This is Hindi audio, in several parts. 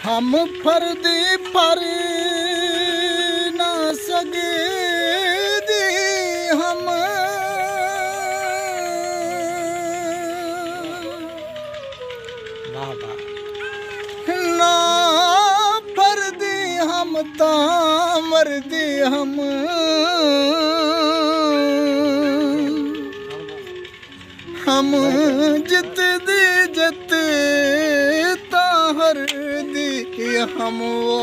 हम फर्दी फर ना सगे दी हम ना फर्दी हम ता मर्दी हम जित दी जत ता हर दी हम वो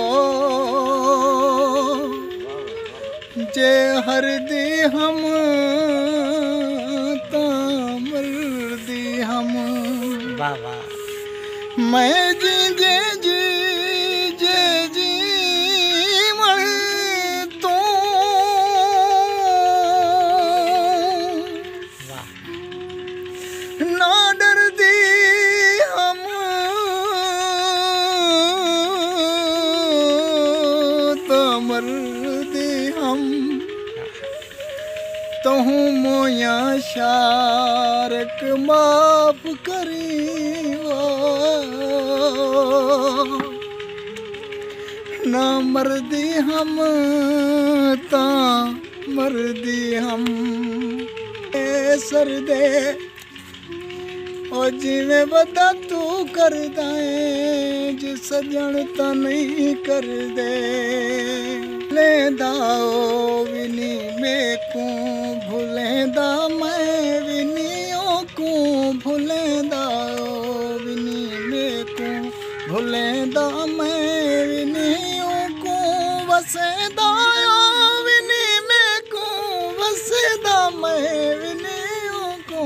जे हर दी हम ता मर्दी हम मैं जी जे जी जे जी मर तू ना डर दी हम तो मर दी हम तहु मोया शारक माफ करी ना मर्दी हम ता मर्दी हम ए सर दे ओ जिवें वदा तू करदा है जिस सजण ता नहीं कर दे लेंदा ओ विनी मेकू भुलेंदा मैं विनियों को भुलेंदा ओ विनी मेकू भुलेंदा मैं विनियों को वसेदा ओ विनी मेकू वसेदा मैं विनियों को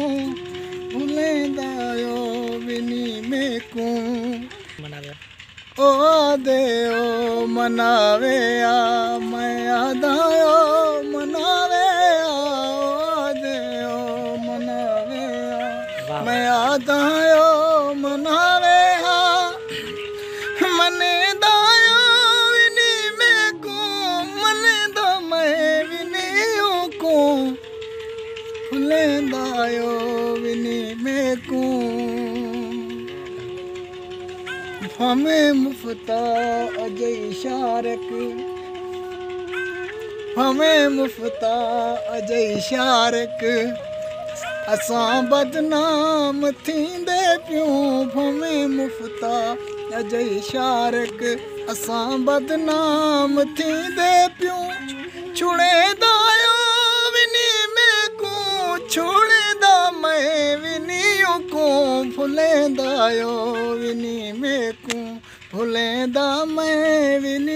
भुलेंदा ओ विनी मेकू ओ दे ओ मनावे आ मैं आदा ओ मनावे आ दे ओ मनावे आ मैं आदा ओ मनावे आ मने दायो विनी मेकू मने दा मैं विनियों को भुलेंदा ओ विनी मेकू हमें मुफ्ता अजय शारक हमें मुफ्ता अजय शारक असां बदनाम थींदे पियूं हमें मुफ्ता अजय शारक असां बदनाम थींदे पियूं छुड़ेंदा ओ विनी मेकू छुड़ेंदा मैं विनियों को भुलेंदा ओ विनी मेकू भुलेंदा मैं विनी